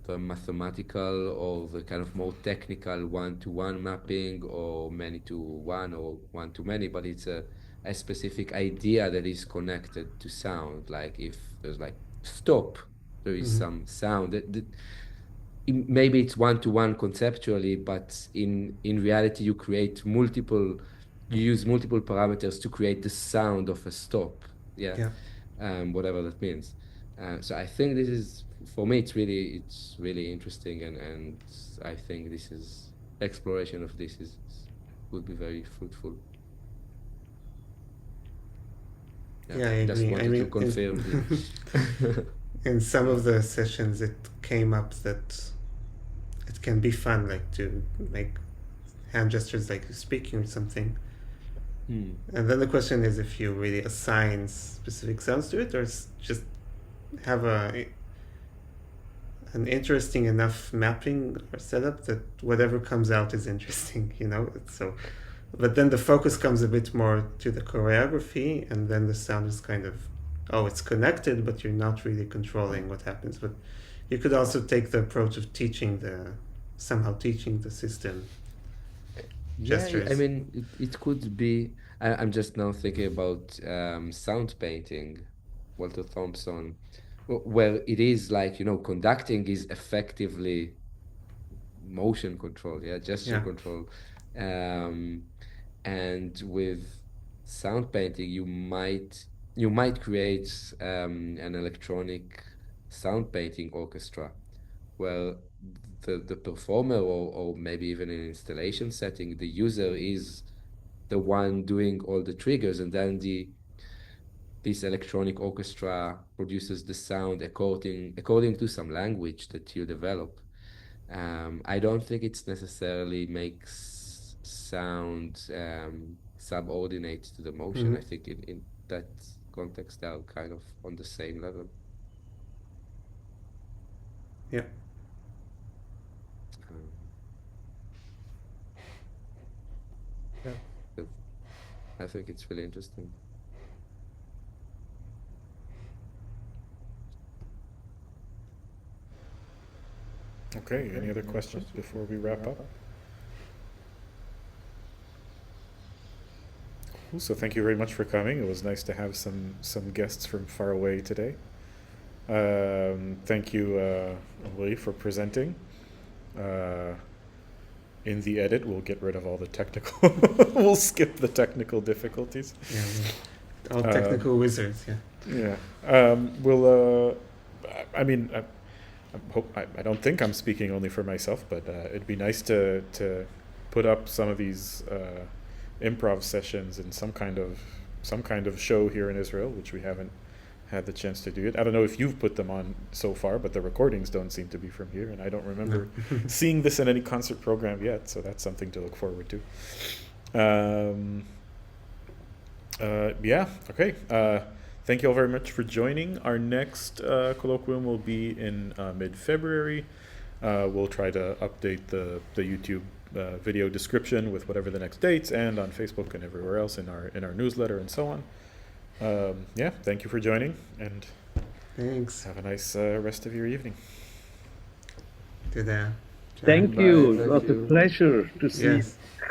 [SPEAKER 3] mathematical or the kind of more technical one-to-one mapping or many-to-one or one-to-many, but it's a specific idea that is connected to sound. Like if there's like stop, there is some sound. maybe it's one-to-one conceptually, but in reality you use multiple parameters to create the sound of a stop. Yeah. Whatever that means. So I think this is, for me, it's really interesting, and I think exploration of this would be very fruitful.
[SPEAKER 2] Yeah, I
[SPEAKER 3] just
[SPEAKER 2] agree.
[SPEAKER 3] wanted to confirm.
[SPEAKER 2] In some of the sessions, it came up that it can be fun, like to make hand gestures, like speaking something. And then the question is if you really assign specific sounds to it, or just have an interesting enough mapping or setup that whatever comes out is interesting, you know. So, but then the focus comes a bit more to the choreography, and then the sound is kind of, it's connected, but you're not really controlling what happens. But you could also take the approach of somehow teaching the system gestures.
[SPEAKER 3] I mean, it could be. I'm just now thinking about sound painting, Walter Thompson, where it is like, conducting is effectively motion control, gesture control. And with sound painting, you might create an electronic sound painting orchestra, where the performer, or maybe even in an installation setting, the user is the one doing all the triggers, and then this electronic orchestra produces the sound according to some language that you develop. I don't think it's necessarily makes sound subordinate to the motion. I think in that context they are kind of on the same level.
[SPEAKER 2] Yeah.
[SPEAKER 3] I think it's really interesting.
[SPEAKER 1] Okay, any other questions before we wrap up? Cool. So thank you very much for coming. It was nice to have some guests from far away today. Thank you, Omri, for presenting. In the edit, we'll get rid of all the technical. We'll skip the technical difficulties.
[SPEAKER 2] All technical wizards.
[SPEAKER 1] Yeah. We'll. I mean, I don't think I'm speaking only for myself, but it'd be nice to put up some of these improv sessions in some kind of show here in Israel, which we haven't had the chance to do it. I don't know if you've put them on so far, but the recordings don't seem to be from here, and I don't remember seeing this in any concert program yet, so that's something to look forward to. Okay. Thank you all very much for joining. Our next colloquium will be in mid-February. We'll try to update the YouTube video description with whatever the next dates, and on Facebook and everywhere else in our newsletter and so on. Thank you for joining, and
[SPEAKER 2] thanks.
[SPEAKER 1] Have a nice rest of your evening.
[SPEAKER 4] Thank you. It was a pleasure to see you.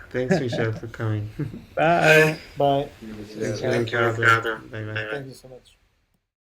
[SPEAKER 2] Thanks, Michelle, for coming.
[SPEAKER 4] Bye.
[SPEAKER 5] Bye.
[SPEAKER 2] Thank you, Adam. Bye-bye.
[SPEAKER 5] Thank you so much.